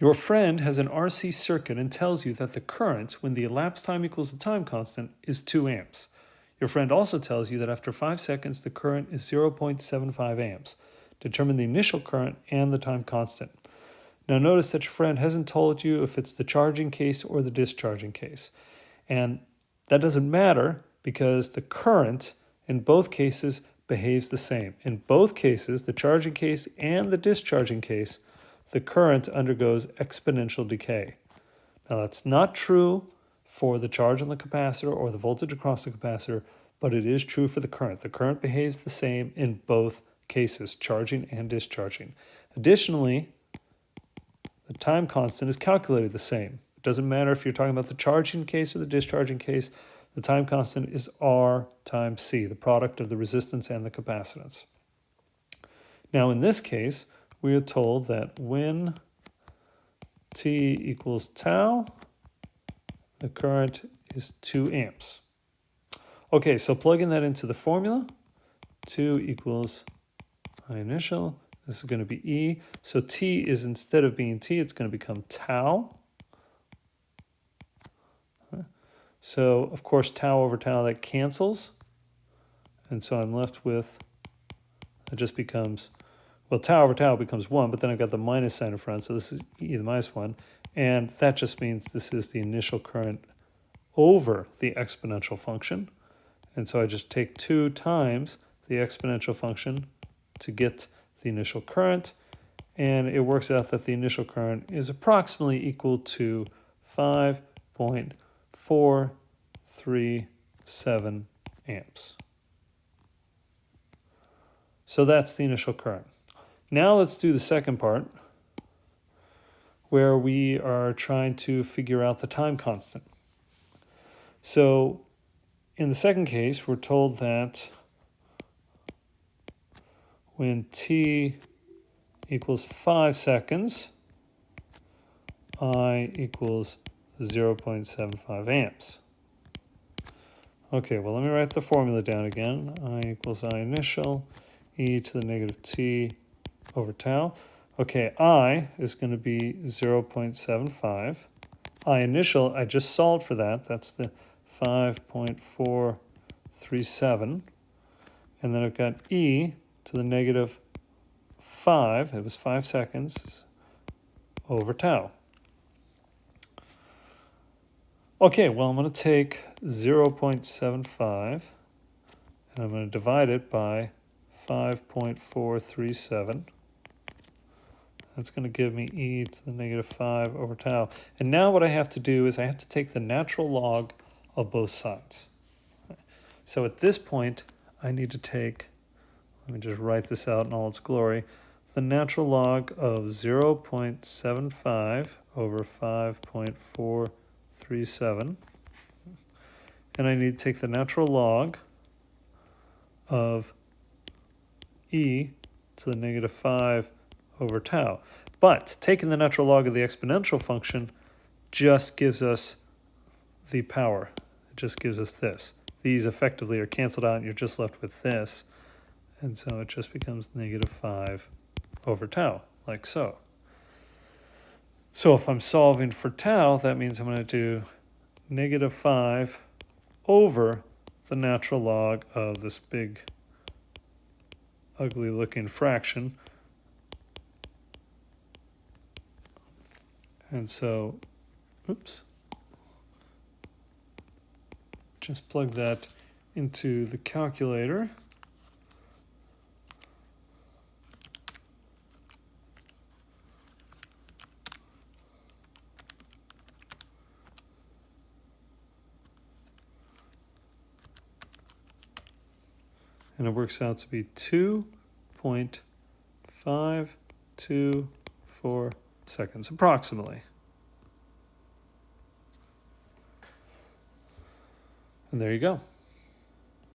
Your friend has an RC circuit and tells you that the current, when the elapsed time equals the time constant, is 2 amps. Your friend also tells you that after 5 seconds, the current is 0.75 amps. Determine the initial current and the time constant. Now notice that your friend hasn't told you if it's the charging case or the discharging case. And that doesn't matter because the current in both cases behaves the same. In both cases, the charging case and the discharging case, the current undergoes exponential decay. Now that's not true for the charge on the capacitor or the voltage across the capacitor, but it is true for the current. The current behaves the same in both cases, charging and discharging. Additionally, the time constant is calculated the same. It doesn't matter if you're talking about the charging case or the discharging case. The time constant is R times C, the product of the resistance and the capacitance. Now in this case, we are told that when T equals tau, the current is 2 amps. Okay, so plugging that into the formula, 2 equals I initial. This is going to be E. So T is, instead of being T, it's going to become tau. So, of course, tau over tau, that cancels. And so I'm left with, it just becomes, well, tau over tau becomes 1, but then I've got the minus sign in front, so this is E to the minus 1. And that just means this is the initial current over the exponential function. And so I just take 2 times the exponential function to get the initial current, and it works out that the initial current is approximately equal to 5.437 amps. So that's the initial current. Now let's do the second part, where we are trying to figure out the time constant. So in the second case, we're told that when T equals 5 seconds, I equals 0.75 amps. Okay, well, let me write the formula down again. I equals I initial, e to the negative t over tau. Okay, I is going to be 0.75. I initial, I just solved for that. That's the 5.437. And then I've got e to the negative 5, it was 5 seconds, over tau. Okay, well, I'm going to take 0.75 and I'm going to divide it by 5.437. That's going to give me e to the negative 5 over tau. And now what I have to do is I have to take the natural log of both sides. So at this point, I need to take, let me just write this out in all its glory, the natural log of 0.75 over 5.437. And I need to take the natural log of e to the negative 5 over tau. But taking the natural log of the exponential function just gives us the power. It just gives us this. These effectively are canceled out and you're just left with this. And so it just becomes negative 5 over tau, like so. So if I'm solving for tau, that means I'm going to do negative 5 over the natural log of this big, ugly looking fraction. And so, oops, just plug that into the calculator. And it works out to be 2.524 seconds, approximately. And there you go.